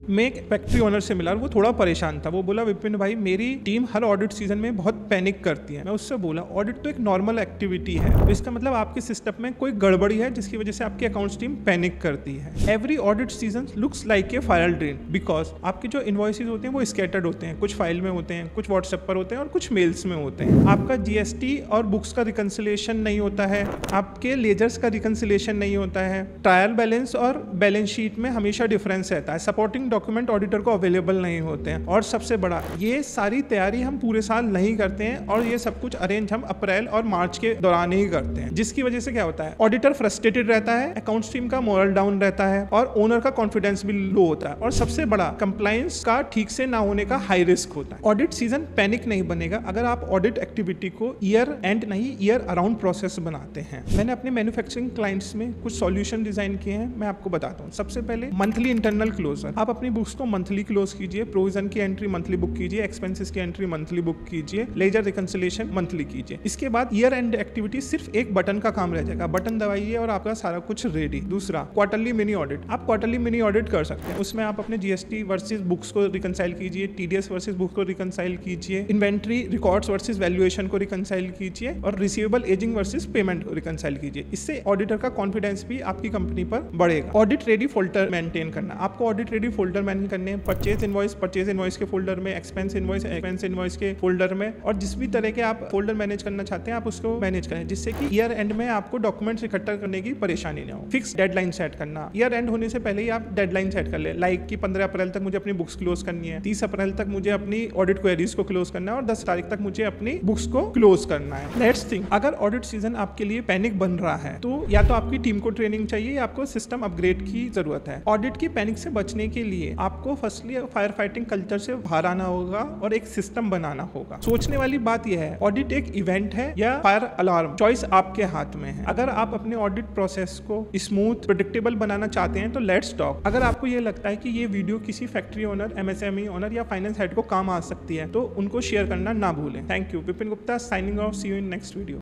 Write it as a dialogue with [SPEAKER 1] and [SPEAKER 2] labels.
[SPEAKER 1] मैं एक factory owner से मिला और वो थोड़ा परेशान था। वो बोला, विपिन भाई मेरी टीम हर ऑडिट सीजन में बहुत पैनिक करती है। मैं उससे बोला, ऑडिट तो एक नॉर्मल एक्टिविटी है, तो इसका मतलब आपके सिस्टम में कोई गड़बड़ी है जिसकी वजह से आपकी अकाउंट्स टीम पैनिक करती है। Every audit season looks like a file drain because आपके जो इनवॉइसेस होते हैं वो स्कैटर्ड होते हैं, कुछ फाइल में होते हैं, कुछ व्हाट्सएप पर होते हैं और कुछ मेल्स में होते हैं। आपका जीएसटी और बुक्स का रिकंसिलिएशन नहीं होता है, आपके लेजर्स का रिकंसिलिएशन नहीं होता है, ट्रायल बैलेंस और बैलेंस शीट में हमेशा डिफरेंस रहता है, सपोर्टिंग डॉक्यूमेंट ऑडिटर को अवेलेबल नहीं होते हैं, और सबसे बड़ा ये सारी तैयारी हम पूरे साल नहीं करते हैं और ये सब कुछ अरेंज हम अप्रैल और मार्च के दौरान ही करते हैं, जिसकी वजह से क्या होता है, ऑडिटर फ्रस्ट्रेटेड रहता है, अकाउंट्स टीम का मोरल डाउन रहता है और ओनर का कॉन्फिडेंस भी लो होता है, और सबसे बड़ा कंप्लायंस का ठीक से ना होने का हाई रिस्क होता है। ऑडिट सीजन पैनिक नहीं बनेगा अगर आप ऑडिट एक्टिविटी को ईयर एंड नहीं ईयर अराउंड प्रोसेस बनाते हैं। मैंने अपने मैन्युफैक्चरिंग क्लाइंट्स में कुछ सॉल्यूशन डिजाइन किए हैं, मैं आपको बताता हूँ। सबसे पहले मंथली इंटरनल क्लोजर, आप अपनी बुक्स को मंथली क्लोज कीजिए, प्रोविजन की एंट्री मंथली बुक कीजिए, एक्सपेंसेस की एंट्री मंथली बुक कीजिए, लेजर रिकंसिलिएशन मंथली कीजिए। इसके बाद ईयर एंड एक्टिविटी सिर्फ एक बटन का काम रह जाएगा, बटन दबाइए और आपका सारा कुछ रेडी। दूसरा, क्वार्टरली मिनी ऑडिट, आप क्वार्टरली मिनी ऑडिट कर सकते हैं। उसमें आप अपने जीएसटी वर्सेस बुक्स को रिकंसाइल कीजिए, टीडीएस वर्सेस बुक को रिकंसाइल कीजिए, इन्वेंट्री रिकॉर्ड्स वर्सेस वैल्यूएशन को रिकंसाइल कीजिए और रिसीवेबल एजिंग वर्सेस पेमेंट को रिकंसाइल कीजिए। इससे ऑडिटर का कॉन्फिडेंस भी आपकी कंपनी पर बढ़ेगा। ऑडिट रेडी फोल्डर मेंटेन करना, आपको ऑडिट रेडी फोल्डर मेंटेन करने हैं, परचेज इनवॉइस के फोल्डर में, एक्सपेंस इनवॉइस के फोल्डर में, और जिस भी तरह के आप फोल्डर मैनेज करना चाहते हैं आप उसको मैनेज करें, जिससे कि ईयर एंड में आपको डॉक्यूमेंट्स इकट्ठा करने की परेशानी ना हो। फिक्स डेडलाइन सेट करना, ईयर एंड होने से पहले ही आप डेडलाइन सेट कर ले, लाइक कि 15 अप्रैल तक मुझे अपनी बुक्स क्लोज करनी है, 30 अप्रैल तक मुझे अपनी ऑडिट क्वेरीज को क्लोज करना है और 10 तारीख तक मुझे अपनी बुक्स को क्लोज करना है। लेट्स थिंक, अगर ऑडिट सीजन आपके लिए पैनिक बन रहा है तो या तो आपकी टीम को ट्रेनिंग चाहिए या आपको सिस्टम अपग्रेड की जरूरत है। ऑडिट की पैनिक से बचने के लिए आपको फर्स्टली फायर फाइटिंग कल्चर से बाहर आना होगा और एक सिस्टम बनाना होगा। सोचने वाली बात यह है, ऑडिट एक इवेंट है या फायर अलार्म, चॉइस आपके हाथ में है। अगर आप अपने ऑडिट प्रोसेस को स्मूथ प्रेडिक्टेबल बनाना चाहते हैं तो लेट्स टॉक। अगर आपको ये लगता है कि ये वीडियो किसी फैक्ट्री ओनर, एमएसएमई ओनर या फाइनेंस हेड को काम आ सकती है तो उनको शेयर करना ना भूलें। Thank you. Vipin Gupta signing off, see you in next video.